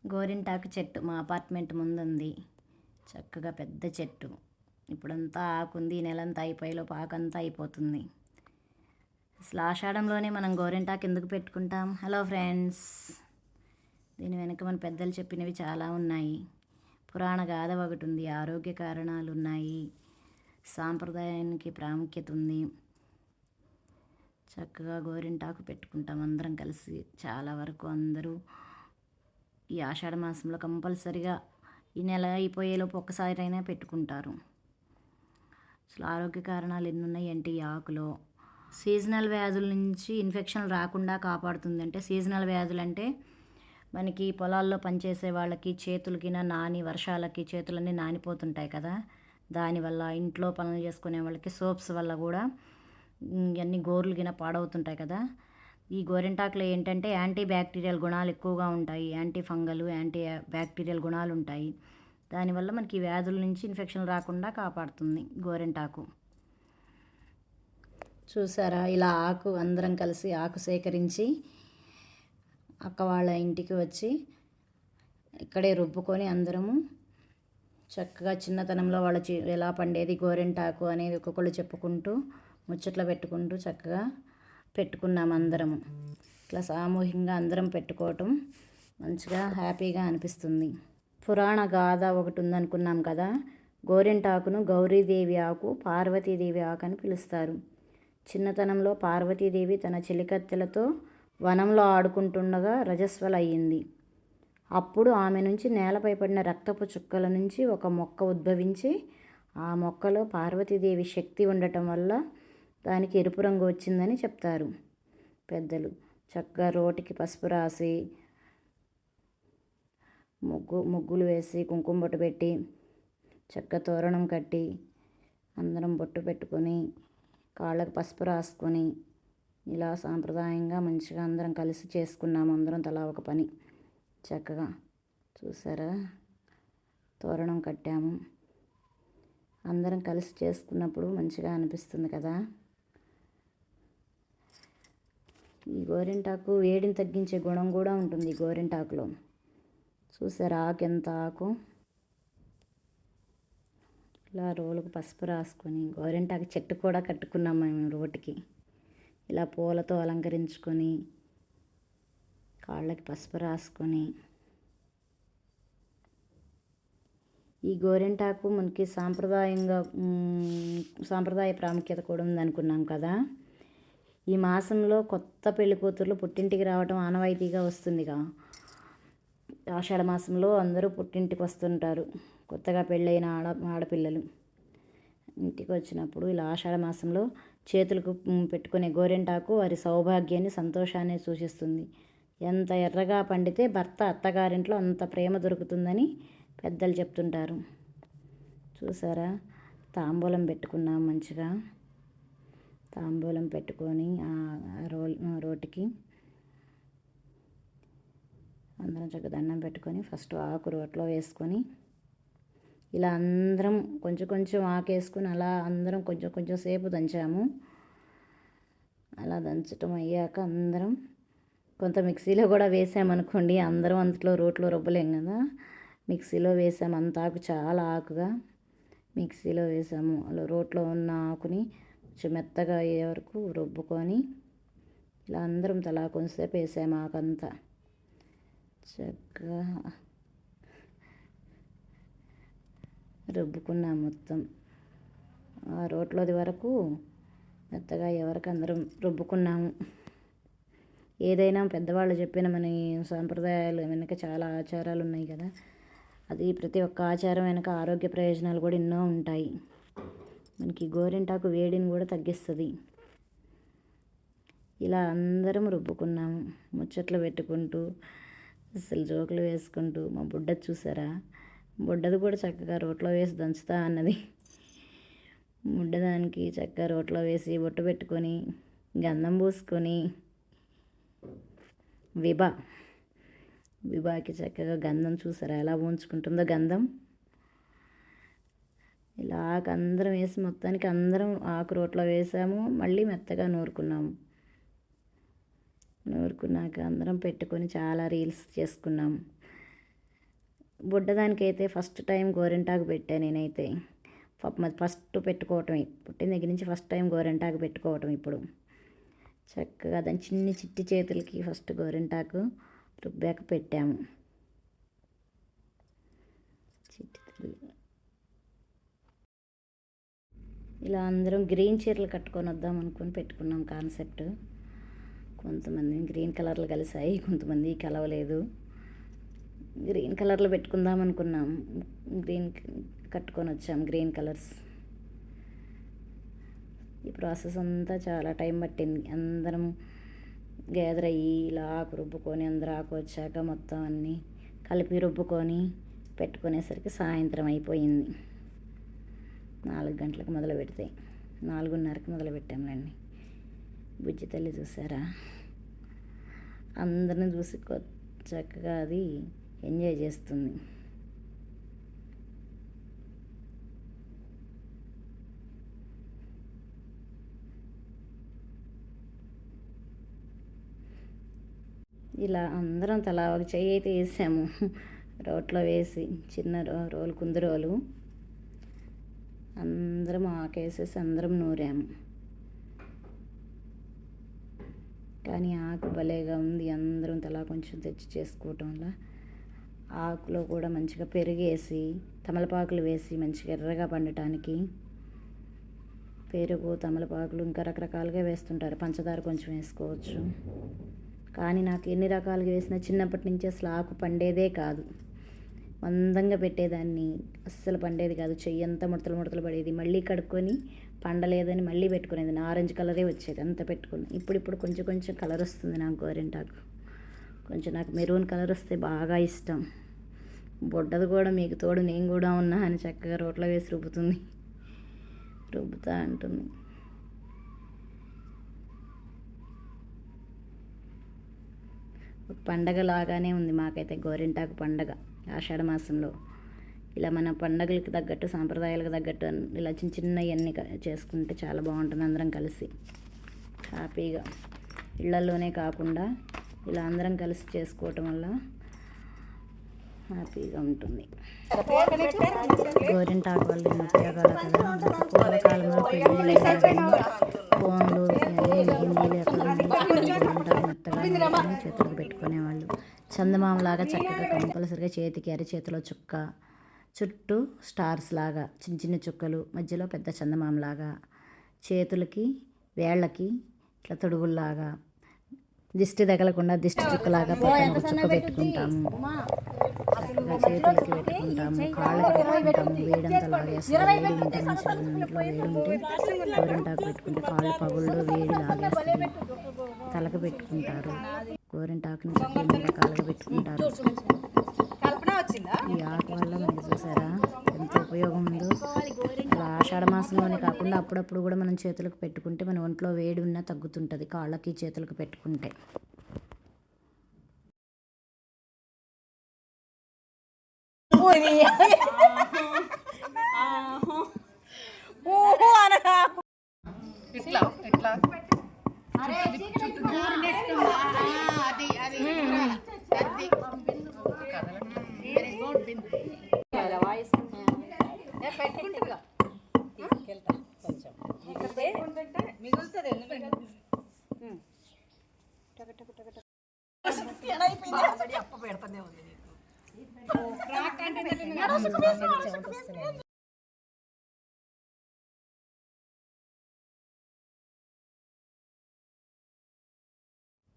గోరింటాకు చెట్టు మా అపార్ట్మెంట్ ముందుంది. చక్కగా పెద్ద చెట్టు. ఇప్పుడంతా ఆకుంది. ఈ నెలంతా అయిపోయేలోపు ఆకంతా అయిపోతుంది. అసలు ఆషాఢంలోనే మనం గోరింటాకు ఎందుకు పెట్టుకుంటాం? హలో ఫ్రెండ్స్, దీని వెనక మన పెద్దలు చెప్పినవి చాలా ఉన్నాయి. పురాణ గాథ ఒకటి ఉంది, ఆరోగ్య కారణాలు ఉన్నాయి, సాంప్రదాయానికి ప్రాముఖ్యత ఉంది. చక్కగా గోరింటాకు పెట్టుకుంటాం అందరం కలిసి. చాలా వరకు అందరూ ఈ ఆషాఢ మాసంలో కంపల్సరిగా ఈ నెల అయిపోయేలోపు ఒక్కసారైనా పెట్టుకుంటారు. అసలు ఆరోగ్య కారణాలు ఎన్ని ఉన్నాయి అంటే ఈ ఆకులో సీజనల్ వ్యాధుల నుంచి ఇన్ఫెక్షన్ రాకుండా కాపాడుతుంది. అంటే సీజనల్ వ్యాధులు అంటే మనకి పొలాల్లో పనిచేసే వాళ్ళకి చేతులకి నాని వర్షాలకి చేతులన్నీ నానిపోతుంటాయి కదా, దానివల్ల ఇంట్లో పనులు చేసుకునే వాళ్ళకి సోప్స్ వల్ల కూడా ఇవన్నీ గోర్లు గిన పాడవుతుంటాయి కదా. ఈ గోరింటాకులో ఏంటంటే యాంటీ బ్యాక్టీరియల్ గుణాలు ఎక్కువగా ఉంటాయి. యాంటీ ఫంగల్, యాంటీ బ్యాక్టీరియల్ గుణాలు ఉంటాయి. దానివల్ల మనకి వ్యాధుల నుంచి ఇన్ఫెక్షన్ రాకుండా కాపాడుతుంది గోరింటాకు. చూసారా, ఇలా ఆకు అందరం కలిసి ఆకు సేకరించి అక్క వాళ్ళ ఇంటికి వచ్చి ఇక్కడే రుబ్బుకొని అందరము చక్కగా చిన్నతనంలో వాళ్ళ ఎలా పండేది గోరింటాకు అనేది ఒక్కొక్కళ్ళు చెప్పుకుంటూ ముచ్చట్లు పెట్టుకుంటూ చక్కగా పెట్టుకున్నాం అందరము. ఇట్లా సామూహికంగా అందరం పెట్టుకోవటం మంచిగా హ్యాపీగా అనిపిస్తుంది. పురాణ గాథ ఒకటి ఉందనుకున్నాం కదా, గోరింటాకును గౌరీదేవి ఆకు, పార్వతీదేవి ఆకు అని పిలుస్తారు. చిన్నతనంలో పార్వతీదేవి తన చెలికత్తెలతో వనంలో ఆడుకుంటుండగా రజస్వలయ్యింది. అప్పుడు ఆమె నుంచి నేలపై పడిన రక్తపు చుక్కల నుంచి ఒక మొక్క ఉద్భవించి ఆ మొక్కలో పార్వతీదేవి శక్తి ఉండటం వల్ల దానికి ఎరుపు రంగు వచ్చిందని చెప్తారు పెద్దలు. చక్కగా రోటికి పసుపు రాసి ముగ్గులు వేసి కుంకుమ బొట్టు పెట్టి చక్కగా తోరణం కట్టి అందరం బొట్టు పెట్టుకొని కాళ్ళకు పసుపు రాసుకొని ఇలా సాంప్రదాయంగా మంచిగా అందరం కలిసి చేసుకున్నాము. అందరం తలా ఒక పని చక్కగా. చూసారా, తోరణం కట్టాము. అందరం కలిసి చేసుకున్నప్పుడు మంచిగా అనిపిస్తుంది కదా. ఈ గోరింటాకు వేడిని తగ్గించే గుణం కూడా ఉంటుంది గోరింటాకులో. చూసారా ఆకు ఎంత ఆకు. ఇలా రోలుకు పసుపు రాసుకొని గోరింటాకు చెట్టు కూడా కట్టుకున్నాం మేము రోటికి. ఇలా పూలతో అలంకరించుకొని కాళ్ళకి పసుపు రాసుకొని. ఈ గోరింటాకు మనకి సాంప్రదాయ ప్రాముఖ్యత కూడా ఉందనుకున్నాం కదా. ఈ మాసంలో కొత్త పెళ్లి కూతుర్లు పుట్టింటికి రావటం ఆనవాయితీగా వస్తుందిగా. ఆషాఢ మాసంలో అందరూ పుట్టింటికి వస్తుంటారు. కొత్తగా పెళ్ళైన ఆడపిల్లలు ఇంటికి వచ్చినప్పుడు ఇలా ఆషాఢ మాసంలో చేతులకు పెట్టుకునే గోరింటాకు వారి సౌభాగ్యాన్ని, సంతోషాన్ని సూచిస్తుంది. ఎంత ఎర్రగా పండితే భర్త అత్తగారింట్లో అంత ప్రేమ దొరుకుతుందని పెద్దలు చెప్తుంటారు. చూసారా, తాంబూలం పెట్టుకున్నాం మంచిగా. తాంబూలం పెట్టుకొని రోటికి అందరం చక్కగా దండం పెట్టుకొని ఫస్ట్ ఆకు రోట్లో వేసుకొని ఇలా అందరం కొంచెం కొంచెం ఆకు వేసుకొని అలా అందరం కొంచెం కొంచెం సేపు దంచాము. అలా దంచటం అయ్యాక అందరం కొంత మిక్సీలో కూడా వేసామనుకోండి, అందరం అంతలో రోట్లో రుబ్బలేం కదా, మిక్సీలో వేసాము. అంత ఆకు చాలా ఆకుగా మిక్సీలో వేసాము. అలా రోట్లో ఉన్న ఆకుని కొంచెం మెత్తగా అయ్యే వరకు రుబ్బుకొని ఇలా అందరం తలా కొంచెంసేపు వేసాము ఆకంతా. చక్కగా రుబ్బుకున్నాం మొత్తం. ఆ రోట్లోది వరకు మెత్తగా అయ్యే వరకు అందరం రుబ్బుకున్నాము. ఏదైనా పెద్దవాళ్ళు చెప్పిన మన సాంప్రదాయాలు వెనక చాలా ఆచారాలు ఉన్నాయి కదా. అది ప్రతి ఒక్క ఆచారం వెనక ఆరోగ్య ప్రయోజనాలు కూడా ఎన్నో ఉంటాయి. మనకి గోరింటాకు వేడిని కూడా తగ్గిస్తుంది. ఇలా అందరం రుబ్బుకున్నాము ముచ్చట్లు పెట్టుకుంటూ, అసలు జోకులు వేసుకుంటూ. మా బుడ్డ చూసారా, బుడ్డది కూడా చక్కగా రోట్లో వేసి దంచుతా అన్నది. బుడ్డదానికి చక్కగా రోట్లో వేసి బొట్టు పెట్టుకొని గంధం పూసుకొని విభాకి చక్కగా గంధం చూసారా ఎలా ఉంచుకుంటుందో గంధం. ఇలా ఆకు అందరం వేసి మొత్తానికి అందరం ఆకు రోట్లో వేసాము. మళ్ళీ మెత్తగా నూరుకున్నాము. నూరుకున్నాక అందరం పెట్టుకొని చాలా రీల్స్ చేసుకున్నాము. బుడ్డదానికైతే ఫస్ట్ టైం గోరింటాకు పెట్టాను నేనైతే. ఫస్ట్ పెట్టుకోవటమే, పుట్టిన దగ్గర నుంచి ఫస్ట్ టైం గోరింటాకు పెట్టుకోవటం. ఇప్పుడు చక్కగా దాని చిట్టి చేతులకి ఫస్ట్ గోరింటాకు రుబ్బాక పెట్టాము. చిట్టి తల్లి ఇలా అందరం గ్రీన్ చీరలు కట్టుకొని వద్దాం అనుకుని పెట్టుకున్నాం కాన్సెప్ట్. కొంతమంది గ్రీన్ కలర్లు కలిసాయి, కొంతమంది కలవలేదు. గ్రీన్ కలర్లో పెట్టుకుందాం అనుకున్నాం, గ్రీన్ కట్టుకొని వచ్చాం, గ్రీన్ కలర్స్. ఈ ప్రాసెస్ అంతా చాలా టైం పట్టింది. అందరం గ్యాదర్ అయ్యి ఇలా ఆకు రుబ్బుకొని, అందరూ ఆకు వచ్చాక మొత్తం అన్నీ కలిపి రుబ్బుకొని పెట్టుకునేసరికి సాయంత్రం అయిపోయింది. 4 గంటలకు మొదలు పెడితే 4:30కి మొదలు పెట్టాంలేండి. బుజ్జి తల్లి చూసారా, అందరిని చూసి చక్కగా అది ఎంజాయ్ చేస్తుంది. ఇలా అందరం తలా ఒక చెయ్యి అయితే వేసాము, రోట్లో వేసి చిన్న రోలు కుందురోలు అందరం ఆకేసేసి అందరం నూరాము. కానీ ఆకు భలేగా ఉంది. అందరం తలా కొంచెం తెచ్చి చేసుకోవటం వల్ల ఆకులో కూడా మంచిగా పెరుగేసి తమలపాకులు వేసి మంచిగా ఎర్రగా పండటానికి పెరుగు, తమలపాకులు ఇంకా రకరకాలుగా వేస్తుంటారు. పంచదార కొంచెం వేసుకోవచ్చు. కానీ నాకు ఎన్ని రకాలుగా వేసినా చిన్నప్పటి నుంచి అసలు ఆకు పండేదే కాదు. మందంగా పెట్టేదాన్ని, అస్సలు పండేది కాదు. చెయ్యి అంతా ముడతలు పడేది. మళ్ళీ కడుక్కొని పండలేదని మళ్ళీ పెట్టుకునేది. ఆరెంజ్ కలరే వచ్చేది, అంత పెట్టుకుని. ఇప్పుడు కొంచెం కలర్ వస్తుంది నాకు గోరింటాకు. కొంచెం నాకు మెరూన్ కలర్ వస్తే బాగా ఇష్టం. బొడ్డది కూడా మీకు తోడు నేను కూడా ఉన్నా అని చక్కగా రోట్లో వేసి రుబ్బుతా అంటుంది. ఒక పండగ లాగానే ఉంది మాకైతే గోరింటాకు పండగ. ఆషాఢ మాసంలో ఇలా మన పండగలకు తగ్గట్టు, సాంప్రదాయాలకు తగ్గట్టు ఇలా చిన్నవన్నీ చేసుకుంటే చాలా బాగుంటుంది. అందరం కలిసి హ్యాపీగా ఇళ్లలోనే కాకుండా ఇలా అందరం కలిసి చేసుకోవటం వల్ల హ్యాపీగా ఉంటుంది. గోరింటాకు వల్ల ఎన్నో ఉపయోగాలు కదా. పూర్వకాలంలో పెళ్ళిళ్ళు ఫోన్లు హిందీలు ఎక్కడ గోరింటాకు మెత్తగా చేతులకు పెట్టుకునేవాళ్ళు. చందమామలాగా చక్కగా కంపల్సరిగా చేతికి అరిచేతిలో చుక్క, చుట్టూ స్టార్స్ లాగా చిన్న చుక్కలు, మధ్యలో పెద్ద చందమామలాగా, చేతులకి వేళ్ళకి ఇట్లా తొడుగుల్లాగా, దిష్టి తగలకుండా దిష్టి చుక్కలాగా పక్కన చుక్క పెట్టుకుంటాము. చేతులకి పెట్టుకుంటాము, కాళ్ళకి పెట్టుకుంటాము. వేడంతా లాగేస్తుంది. వేడి ఉంటే మంచిగా, ఇంట్లో వేడి ఉంటే గోరింటాకు పెట్టుకుంటే కాళ్ళు పగుళ్ళు వేడి లాగేస్తుంది. తలకు పెట్టుకుంటారు. గోరింటాకుని ఎన్ని రకాలుగా పెట్టుకుంటారు. ఈ ఆకు వల్ల మనకి చూసారా ఎంత ఉపయోగం ఉందో. అలా ఆషాఢ మాసంలోనే కాకుండా అప్పుడప్పుడు కూడా మనం చేతులకు పెట్టుకుంటే మన ఒంట్లో వేడి ఉన్నా తగ్గుతుంటుంది, కాళ్ళకి చేతులకు పెట్టుకుంటే.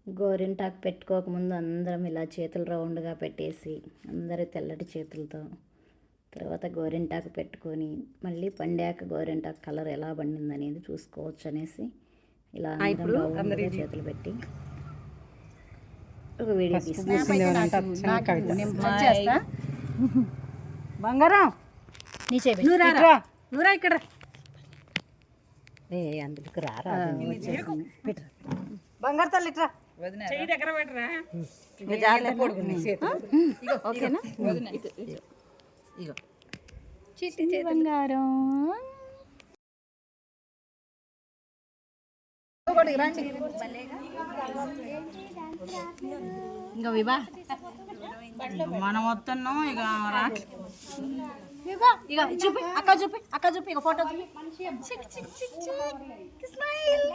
గోరింటాకు పెట్టుకోకముందు అందరం ఇలా చేతులు రౌండ్గా పెట్టేసి అందరూ తెల్లటి చేతులతో, తర్వాత గోరింటాకు పెట్టుకొని మళ్ళీ పండాక గోరింటాకు కలర్ ఎలా పండింది అనేది చూసుకోవచ్చు అనేసి ఇలా అందరం చేతులు పెట్టి ఒక వీడియో తీసుకుంటా. బంగారం నువ్వురా ఇక్కడ అందుకు రారా బంగారు తల్లి ఇట్రా. ఓకేనా? చిట్టి బంగారం ఫోటోకి రండి. ఇంకా విభా మనం వస్తున్నాం ఇక ఇక చూపి అక్క చూపి ఇక ఫోటో స్మైల్.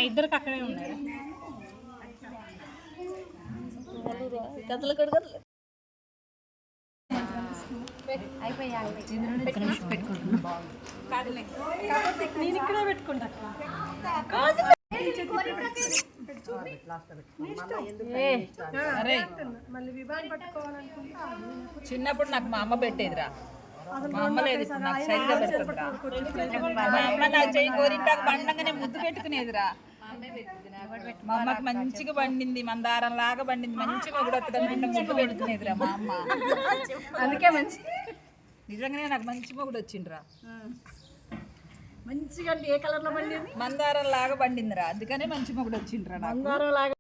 ఇద్దరికి అక్కడే ఉన్నారు. కథలు కడగలు నేను ఇక్కడే పెట్టుకుంటా. చిన్నప్పుడు నాకు మా అమ్మ పెట్టేదిరా, మా అమ్మ లేదు, నాకు సరిగ్గా పెడుతుందిరా. మా అమ్మ నా చెయ్యి కోరింటాకు పండంగానే ముద్దు పెట్టుకునేదిరా. మా అమ్మకి మంచిగా పండింది, మందారం లాగా పండింది, మంచిగా కూడా అనుకుంటే ముద్దు పెట్టుకునేదిరా మా అమ్మ. అందుకే మంచి నిజంగానే నాకు మంచి మొగుడు వచ్చిండ్రా. మంచిగా ఏ కలర్ లో పండింది? మందారం లాగా పండిందిరా, అందుకనే మంచి మొగుడు వచ్చిండ్రా. మందారం లాగా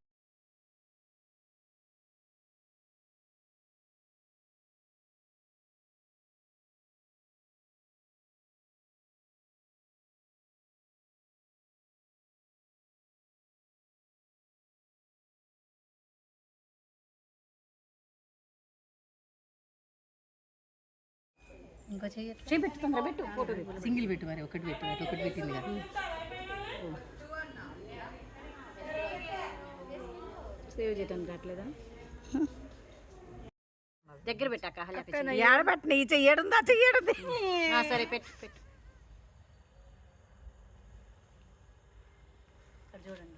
ఇంకా చేపెట్టుకుంటా. పెట్టు ఫోటో సింగిల్ పెట్టు, మరి ఒకటి పెట్టింది కదా. సేవ్ చేయడానికి రావట్లేదా? దగ్గర పెట్టాక ఏడబెట్టిన ఈ చెయ్యడుందా చెయ్యడుంది. సరే పెట్టు పెట్టు చూడండి.